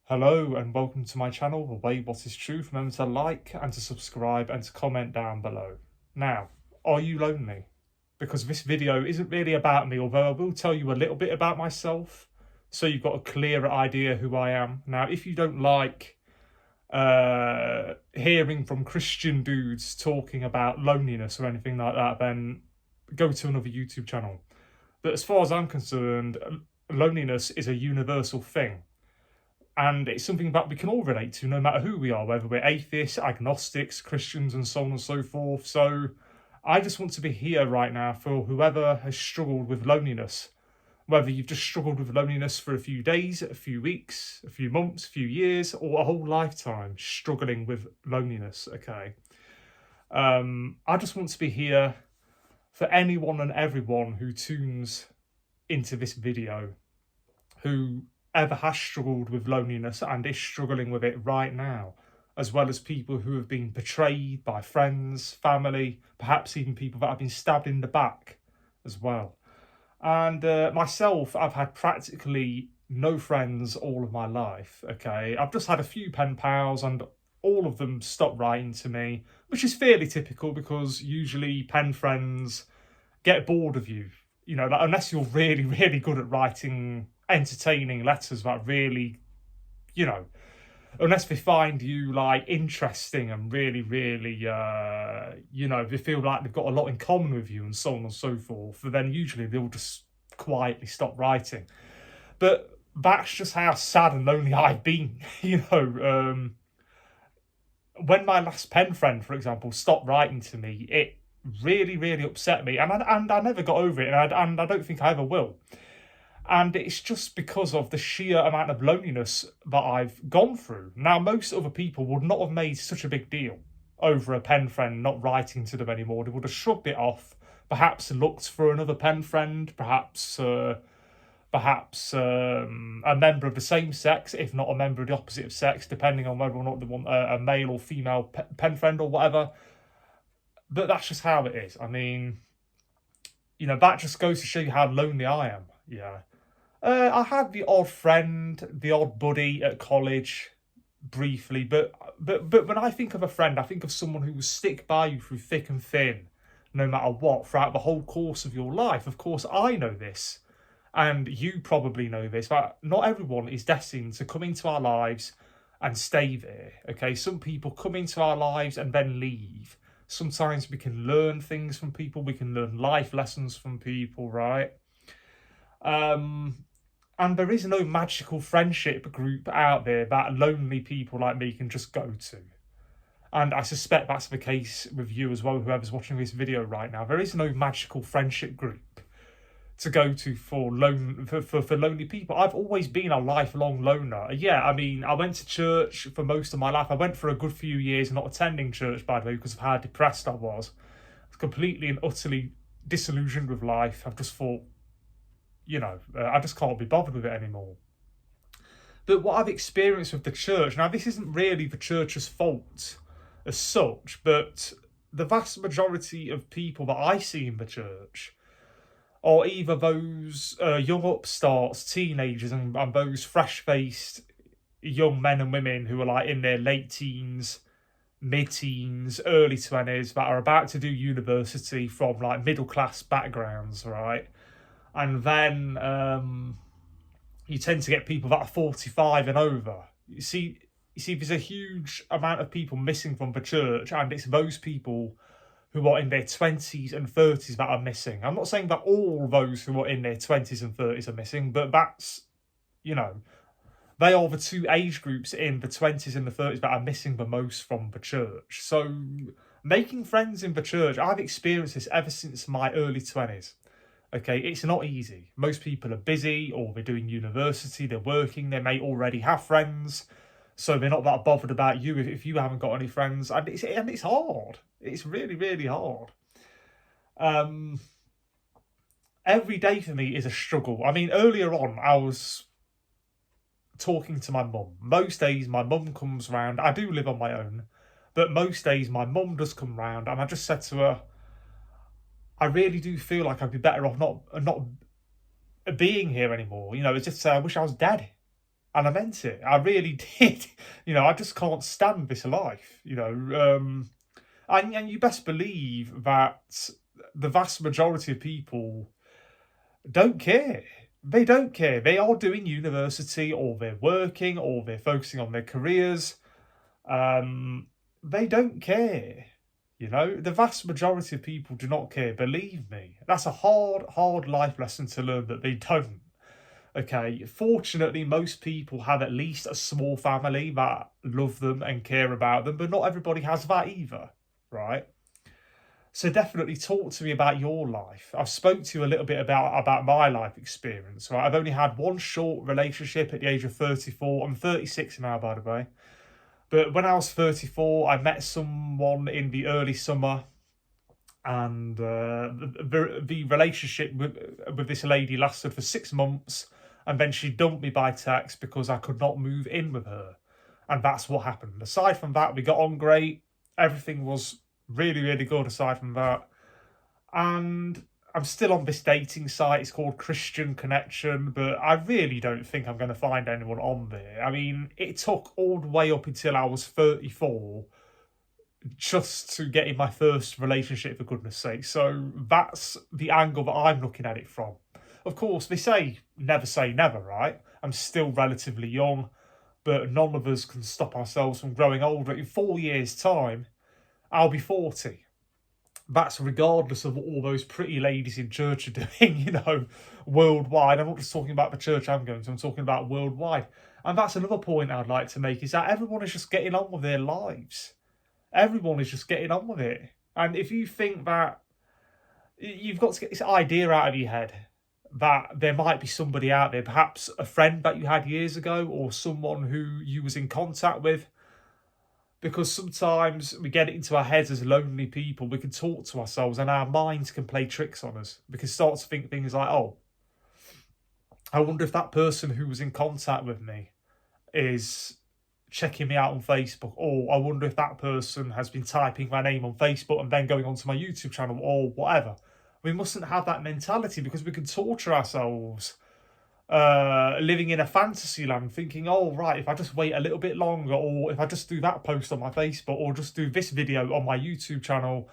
Hello and welcome to my channel, The Way What Is Truth. Remember to like and to subscribe and to comment down below. Now, are you lonely? Because this video isn't really about me, although I will tell you a little bit about myself so you've got a clearer idea who I am. Now, if you don't like hearing from Christian dudes talking about loneliness or anything like that, then go to another YouTube channel. But as far as I'm concerned, loneliness is a universal thing. And it's something that we can all relate to, no matter who we are, whether we're atheists, agnostics, Christians, and so on and so forth. So I just want to be here right now for whoever has struggled with loneliness. Whether you've just struggled with loneliness for a few days, a few weeks, a few months, a few years, or a whole lifetime struggling with loneliness, okay? I just want to be here for anyone and everyone who tunes into this video, who ever has struggled with loneliness and is struggling with it right now, as well as people who have been betrayed by friends, family, perhaps even people that have been stabbed in the back as well. And myself, I've had practically no friends all of my life, okay? I've just had a few pen pals and all of them stopped writing to me, which is fairly typical because usually pen friends get bored of you, you know, like, unless you're really, really good at writing entertaining letters that really, you know, unless they find you like interesting and really, really, you know, they feel like they've got a lot in common with you and so on and so forth, then usually they'll just quietly stop writing. But that's just how sad and lonely I've been, you know. When my last pen friend, for example, stopped writing to me, it really, really upset me, and I never got over it, and I don't think I ever will. And it's just because of the sheer amount of loneliness that I've gone through. Now, most other people would not have made such a big deal over a pen friend not writing to them anymore. They would have shrugged it off, perhaps looked for another pen friend, perhaps a member of the same sex, if not a member of the opposite sex, depending on whether or not they want a male or female pen friend or whatever. But that's just how it is. I mean, you know, that just goes to show you how lonely I am, yeah. I had the odd friend, the odd buddy at college, briefly, but when I think of a friend, I think of someone who will stick by you through thick and thin, no matter what, throughout the whole course of your life. Of course, I know this, and you probably know this, but not everyone is destined to come into our lives and stay there, okay? Some people come into our lives and then leave. Sometimes we can learn things from people, we can learn life lessons from people, right? And there is no magical friendship group out there that lonely people like me can just go to. And I suspect that's the case with you as well, whoever's watching this video right now. There is no magical friendship group to go to for lonely people. I've always been a lifelong loner. Yeah, I mean, I went to church for most of my life. I went for a good few years not attending church, by the way, because of how depressed I was. I was completely and utterly disillusioned with life. I've just thought, you know, I just can't be bothered with it anymore. But what I've experienced with the church, now this isn't really the church's fault as such, but the vast majority of people that I see in the church are either those young upstarts, teenagers, and those fresh-faced young men and women who are like in their late teens, mid-teens, early 20s, that are about to do university from like middle-class backgrounds, right? And then you tend to get people that are 45 and over. You see, there's a huge amount of people missing from the church, and it's those people who are in their 20s and 30s that are missing. I'm not saying that all those who are in their 20s and 30s are missing, but that's, you know, they are the two age groups in the 20s and the 30s that are missing the most from the church. So making friends in the church, I've experienced this ever since my early 20s. Okay, it's not easy. Most people are busy, or they're doing university, they're working, they may already have friends, so they're not that bothered about you if you haven't got any friends, and it's hard. It's really, really hard. Every day for me is a struggle. I mean, earlier on, I was talking to my mum. Most days, my mum comes round. I do live on my own, but most days, my mum does come round, and I just said to her, I really do feel like I'd be better off not being here anymore. You know, it's just I wish I was dead. And I meant it. I really did. I just can't stand this life, And you best believe that the vast majority of people don't care. They don't care. They are doing university, or they're working, or they're focusing on their careers. They don't care. The vast majority of people do not care. Believe me. That's a hard life lesson to learn, that they don't. Okay, fortunately, most people have at least a small family that love them and care about them, but not everybody has that either, right? So definitely talk to me about your life. I've spoke to you a little bit about my life experience, right? I've only had one short relationship at the age of 34. I'm 36 now, by the way. But when I was 34, I met someone in the early summer, and the relationship with this lady lasted for 6 months, and then she dumped me by text because I could not move in with her. And that's what happened. Aside from that, we got on great. Everything was really, really good aside from that. And I'm still on this dating site. It's called Christian Connection, but I really don't think I'm going to find anyone on there. I mean, it took all the way up until I was 34 just to get in my first relationship, for goodness sake. So that's the angle that I'm looking at it from. Of course, they say never, right? I'm still relatively young, but none of us can stop ourselves from growing older. In 4 years' time, I'll be 40. That's regardless of what all those pretty ladies in church are doing, worldwide. I'm not just talking about the church I'm going to, I'm talking about worldwide. And that's another point I'd like to make, is that everyone is just getting on with their lives. Everyone is just getting on with it. And if you think that, you've got to get this idea out of your head that there might be somebody out there, perhaps a friend that you had years ago, or someone who you was in contact with. Because sometimes we get it into our heads as lonely people, we can talk to ourselves and our minds can play tricks on us. We can start to think things like, oh, I wonder if that person who was in contact with me is checking me out on Facebook, or I wonder if that person has been typing my name on Facebook and then going onto my YouTube channel, or whatever. We mustn't have that mentality, because we can torture ourselves living in a fantasy land, thinking, oh, right, if I just wait a little bit longer, or if I just do that post on my Facebook, or just do this video on my YouTube channel,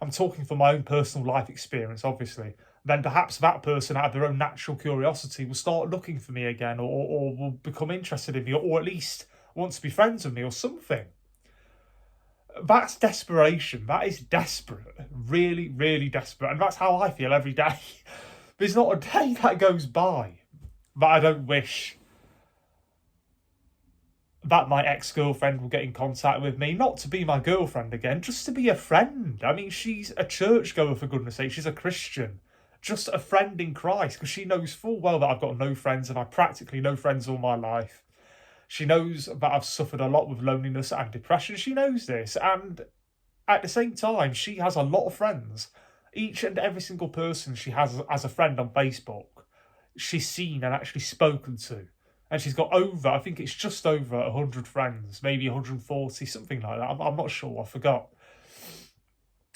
I'm talking from my own personal life experience, obviously, then perhaps that person, out of their own natural curiosity, will start looking for me again, or will become interested in me, or at least want to be friends with me, or something. That's desperation. That is desperate. Really, really desperate. And that's how I feel every day. There's not a day that goes by that I don't wish that my ex-girlfriend will get in contact with me. Not to be my girlfriend again, just to be a friend. I mean, she's a churchgoer, for goodness sake. She's a Christian. Just a friend in Christ, because she knows full well that I've got no friends, and I've practically no friends all my life. She knows that I've suffered a lot with loneliness and depression. She knows this. And at the same time, she has a lot of friends. Each and every single person she has as a friend on Facebook, she's seen and actually spoken to. And she's got over, I think it's just over 100 friends, maybe 140, something like that. I'm not sure, I forgot.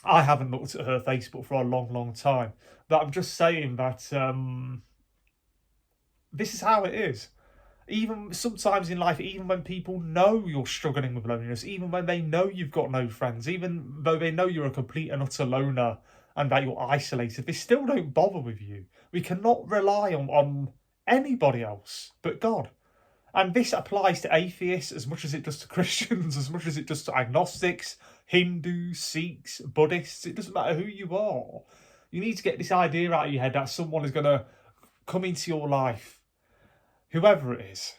I haven't looked at her Facebook for a long, long time. But I'm just saying that this is how it is. Even sometimes in life, even when people know you're struggling with loneliness, even when they know you've got no friends, even though they know you're a complete and utter loner and that you're isolated, they still don't bother with you. We cannot rely on anybody else but God. And this applies to atheists as much as it does to Christians, as much as it does to agnostics, Hindus, Sikhs, Buddhists. It doesn't matter who you are. You need to get this idea out of your head that someone is going to come into your life, whoever it is,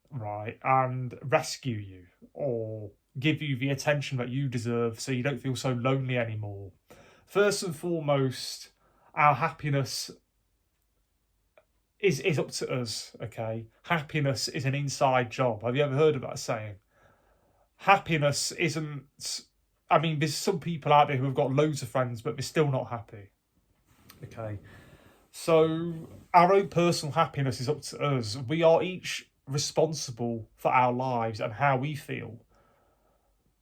right, and rescue you, or give you the attention that you deserve so you don't feel so lonely anymore. First and foremost, our happiness is up to us, okay? Happiness is an inside job. Have you ever heard of that saying? Happiness isn't... I mean, there's some people out there who have got loads of friends, but they're still not happy, okay? So our own personal happiness is up to us. We are each responsible for our lives and how we feel.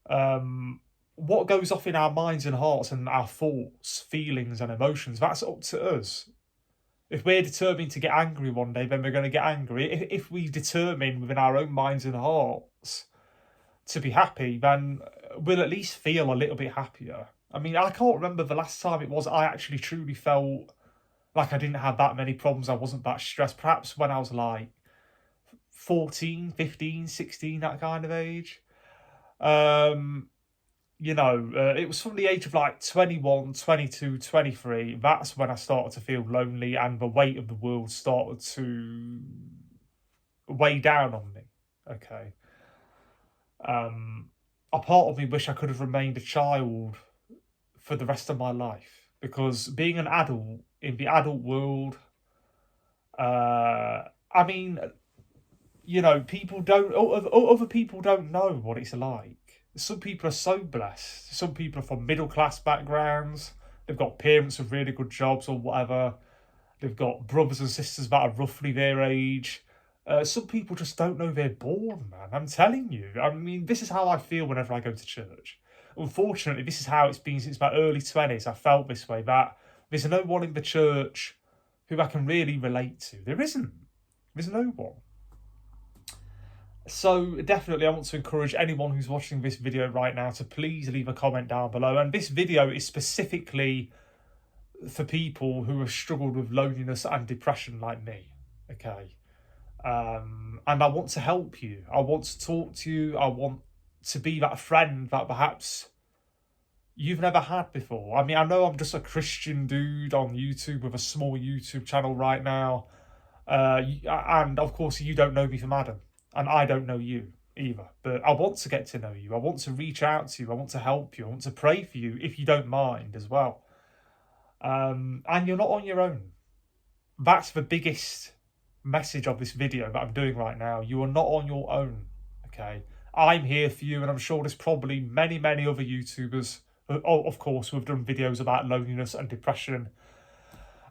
What goes off in our minds and hearts and our thoughts, feelings and emotions, that's up to us. If we're determined to get angry one day, then we're going to get angry. If we determine within our own minds and hearts to be happy, then we'll at least feel a little bit happier. I mean, I can't remember the last time it was I actually truly felt like I didn't have that many problems. I wasn't that stressed. Perhaps when I was like 14, 15, 16, that kind of age. It was from the age of like 21, 22, 23. That's when I started to feel lonely and the weight of the world started to weigh down on me. Okay. A part of me wish I could have remained a child for the rest of my life, because being an adult in the adult world, I mean, other people don't know what it's like. Some people are so blessed. Some people are from middle class backgrounds. They've got parents with really good jobs or whatever. They've got brothers and sisters that are roughly their age. Some people just don't know they're born, man. I'm telling you. I mean, this is how I feel whenever I go to church. Unfortunately, this is how it's been since my early 20s. I felt this way, that there's no one in the church who I can really relate to. There isn't. There's no one. So definitely I want to encourage anyone who's watching this video right now to please leave a comment down below. And this video is specifically for people who have struggled with loneliness and depression like me. Okay. And I want to help you. I want to talk to you. I want to be that friend that perhaps you've never had before. I mean, I know I'm just a Christian dude on YouTube with a small YouTube channel right now. And of course you don't know me from Adam. And I don't know you either, but I want to get to know you. I want to reach out to you. I want to help you. I want to pray for you if you don't mind as well. And you're not on your own. That's the biggest message of this video that I'm doing right now. You are not on your own, okay? I'm here for you, and I'm sure there's probably many, many other YouTubers, of course, who have done videos about loneliness and depression.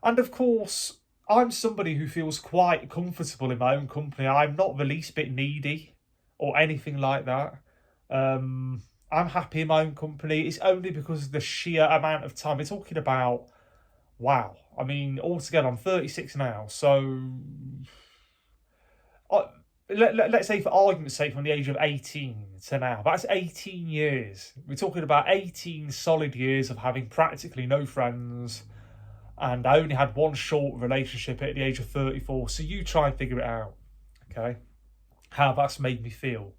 And of course, I'm somebody who feels quite comfortable in my own company. I'm not the least bit needy or anything like that. I'm happy in my own company. It's only because of the sheer amount of time. We're talking about, wow. I mean, altogether, I'm 36 now. So, let's say for argument's sake, from the age of 18 to now, that's 18 years. We're talking about 18 solid years of having practically no friends. And I only had one short relationship at the age of 34. So you try and figure it out, okay? How that's made me feel.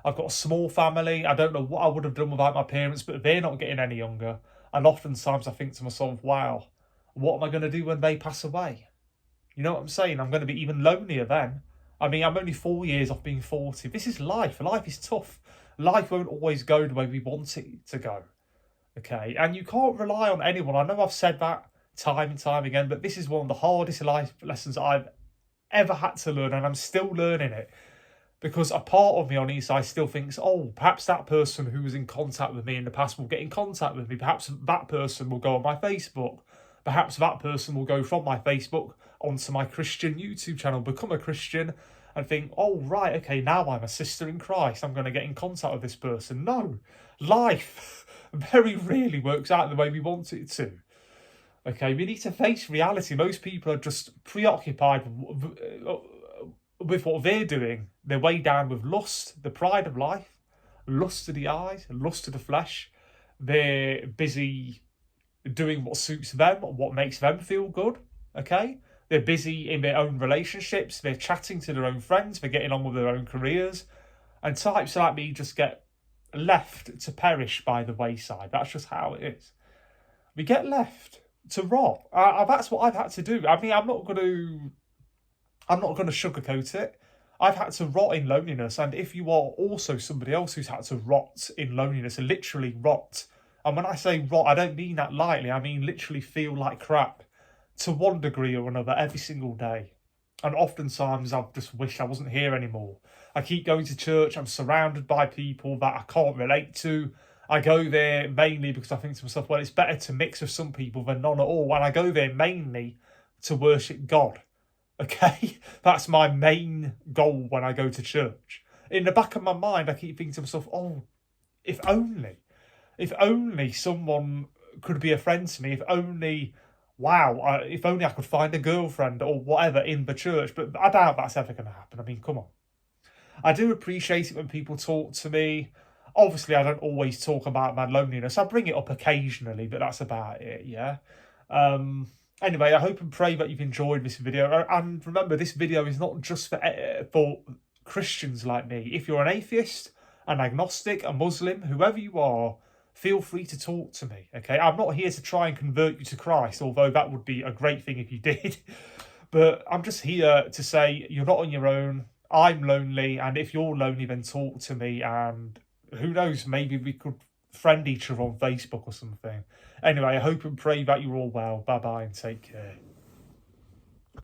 I've got a small family. I don't know what I would have done without my parents, but they're not getting any younger. And oftentimes I think to myself, wow, what am I going to do when they pass away? You know what I'm saying? I'm going to be even lonelier then. I mean, I'm only 4 years off being 40. This is life. Life is tough. Life won't always go the way we want it to go, okay? And you can't rely on anyone. I know I've said that time and time again, but this is one of the hardest life lessons I've ever had to learn, and I'm still learning it, because a part of me on the inside still thinks, oh, perhaps that person who was in contact with me in the past will get in contact with me. Perhaps that person will go on my Facebook. Perhaps that person will go from my Facebook onto my Christian YouTube channel, become a Christian, and think, oh, right, okay, now I'm a sister in Christ. I'm going to get in contact with this person. No, life very rarely works out the way we want it to. Okay, we need to face reality. Most people are just preoccupied with what they're doing. They're weighed down with lust, the pride of life, lust of the eyes, lust of the flesh. They're busy doing what suits them, what makes them feel good, okay? They're busy in their own relationships. They're chatting to their own friends. They're getting on with their own careers. And types like me just get left to perish by the wayside. That's just how it is. We get left to rot. That's what I've had to do. I mean, I'm not going to sugarcoat it. I've had to rot in loneliness, and if you are also somebody else who's had to rot in loneliness, literally rot, and when I say rot, I don't mean that lightly. I mean literally feel like crap to one degree or another every single day. And oftentimes I've just wished I wasn't here anymore. I keep going to church. I'm surrounded by people that I can't relate to. I go there mainly because I think to myself, well, it's better to mix with some people than none at all. And I go there mainly to worship God. Okay? That's my main goal when I go to church. In the back of my mind, I keep thinking to myself, oh, if only someone could be a friend to me, if only wow, if only I could find a girlfriend or whatever in the church. But I doubt that's ever going to happen. I mean, come on. I do appreciate it when people talk to me. Obviously, I don't always talk about my loneliness. I bring it up occasionally, but that's about it, yeah? Um, anyway, I hope and pray that you've enjoyed this video. And remember, this video is not just for Christians like me. If you're an atheist, an agnostic, a Muslim, whoever you are, feel free to talk to me, okay? I'm not here to try and convert you to Christ, although that would be a great thing if you did. But I'm just here to say you're not on your own. I'm lonely, and if you're lonely, then talk to me, and who knows, maybe we could friend each other on Facebook or something. Anyway, I hope and pray that you're all well. Bye-bye and take care.